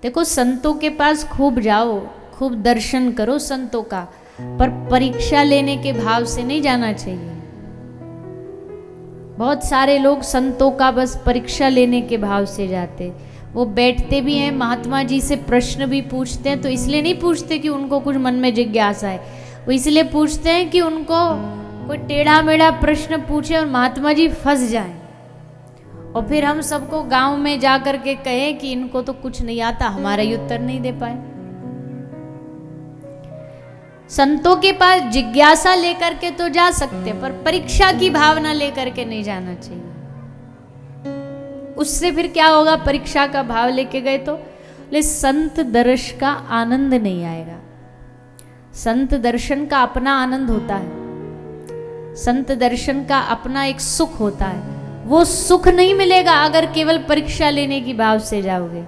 देखो संतों के पास खूब जाओ, खूब दर्शन करो संतों का, पर परीक्षा लेने के भाव से नहीं जाना चाहिए। बहुत सारे लोग संतों का बस परीक्षा लेने के भाव से जाते। वो बैठते भी हैं, महात्मा जी से प्रश्न भी पूछते हैं, तो इसलिए नहीं पूछते कि उनको कुछ मन में जिज्ञासा है, वो इसलिए पूछते हैं कि उनको कोई टेढ़ा मेढ़ा प्रश्न पूछे और महात्मा जी फंस जाएं, और फिर हम सबको गांव में जा कर के कहें कि इनको तो कुछ नहीं आता, हमारा ही उत्तर नहीं दे पाए। संतों के पास जिज्ञासा लेकर के तो जा सकते, पर परीक्षा की भावना लेकर के नहीं जाना चाहिए। उससे फिर क्या होगा, परीक्षा का भाव लेके गए तो संत दर्श का आनंद नहीं आएगा। संत दर्शन का अपना आनंद होता है, संत दर्शन का अपना एक सुख होता है। वो सुख नहीं मिलेगा अगर केवल परीक्षा लेने की भाव से जाओगे।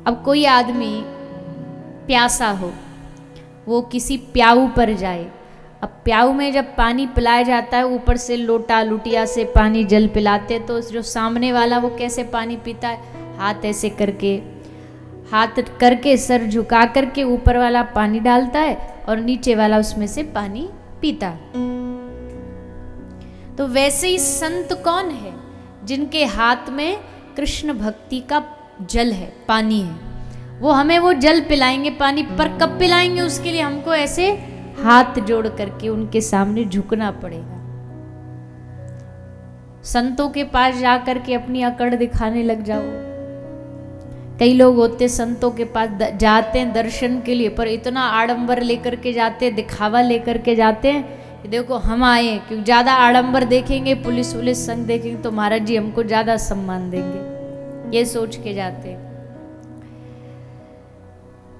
अब कोई आदमी प्यासा हो, वो किसी प्याऊ पर जाए, अब प्याऊ में जब पानी पिलाया जाता है, ऊपर से लोटा लुटिया से पानी जल पिलाते, तो जो सामने वाला वो कैसे पानी पीता है, हाथ ऐसे करके, हाथ करके सर झुका करके ऊपर वाला पानी डालता है और नीचे वाला उसमें से पानी पीता है। तो वैसे ही संत कौन है, जिनके हाथ में कृष्ण भक्ति का जल है, पानी है, वो हमें वो जल पिलाएंगे, पानी, पर कब पिलाएंगे, उसके लिए हमको ऐसे हाथ जोड़ करके उनके सामने झुकना पड़ेगा। संतों के पास जा करके अपनी अकड़ दिखाने लग जाओ। कई लोग होते संतों के पास जाते हैं दर्शन के लिए, पर इतना आडंबर लेकर के जाते, दिखावा लेकर के जाते हैं कि देखो हम आए, क्योंकि ज्यादा आडंबर देखेंगे, पुलिस वुलिस संग देखेंगे तो महाराज जी हमको ज्यादा सम्मान देंगे, ये सोच के जाते हैं।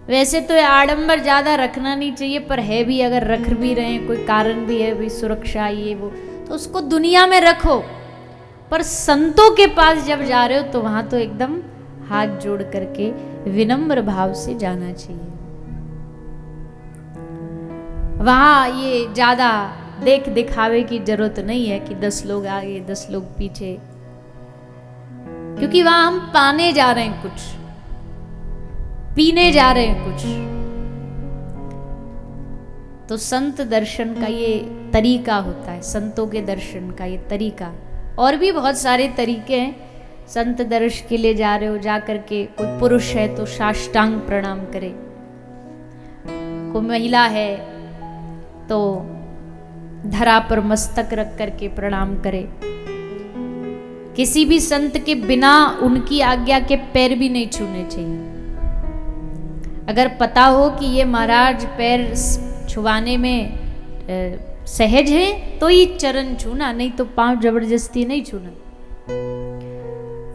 वैसे तो आडंबर ज्यादा रखना नहीं चाहिए, पर है भी, अगर रख भी रहे हैं, कोई कारण भी है, भी सुरक्षा ये वो, तो उसको दुनिया में रखो, पर संतों के पास जब जा रहे हो तो वहां तो एकदम हाथ जोड़ करके विनम्र भाव से जाना चाहिए। वहां ये ज्यादा देख दिखावे की जरूरत नहीं है कि 10 लोग आगे 10 लोग पीछे, क्योंकि वहां हम पाने जा रहे हैं कुछ, पीने जा रहे हैं कुछ। तो संत दर्शन का ये तरीका होता है, संतों के दर्शन का ये तरीका। और भी बहुत सारे तरीके हैं। संत दर्श के लिए जा रहे हो, जा करके कोई पुरुष है तो साष्टांग प्रणाम करे, कोई महिला है तो धरा पर मस्तक रख करके प्रणाम करे। किसी भी संत के बिना उनकी आज्ञा के पैर भी नहीं छूने चाहिए। अगर पता हो कि ये महाराज पैर छुआने में सहज है तो ही चरण छूना, नहीं तो पांव जबरदस्ती नहीं छूना।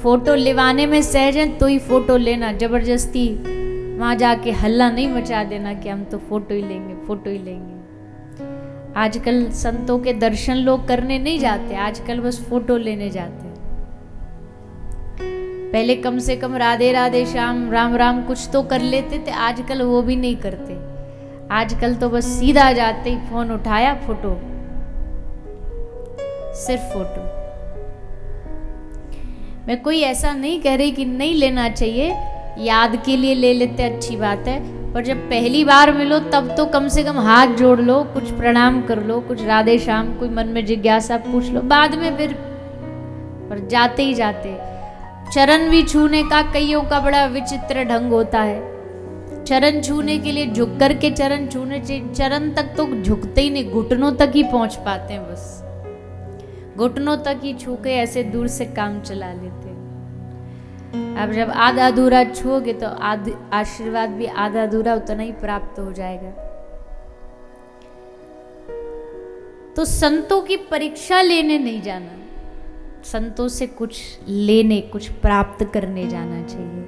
फोटो लेवाने में सहज है तो ही फोटो लेना, जबरदस्ती वहां जाके हल्ला नहीं मचा देना कि हम तो फोटो ही लेंगे, फोटो ही लेंगे। आजकल संतों के दर्शन लोग करने नहीं जाते, आजकल बस फोटो लेने जाते। पहले कम से कम राधे राधे श्याम राम राम कुछ तो कर लेते थे, आजकल वो भी नहीं करते। आजकल तो बस सीधा जाते ही फोन उठाया, फोटो, सिर्फ फोटो। मैं कोई ऐसा नहीं कह रही कि नहीं लेना चाहिए, याद के लिए ले लेते अच्छी बात है, पर जब पहली बार मिलो तब तो कम से कम हाथ जोड़ लो, कुछ प्रणाम कर लो, कुछ राधे श्याम, कोई मन में जिज्ञासा पूछ लो, बाद में फिर, पर जाते ही जाते। चरण भी छूने का कईयों का बड़ा विचित्र ढंग होता है। चरण छूने के लिए झुक कर के चरण छूने चाहिए, चरण तक तो झुकते ही नहीं, घुटनों तक ही पहुंच पाते हैं, बस घुटनों तक ही छू के ऐसे दूर से काम चला लेते हैं। अब जब आधा अधूरा छूओगे तो आशीर्वाद भी आधा अधूरा उतना ही प्राप्त हो जाएगा। तो संतों की परीक्षा लेने नहीं जाना, संतों से कुछ लेने, कुछ प्राप्त करने जाना चाहिए।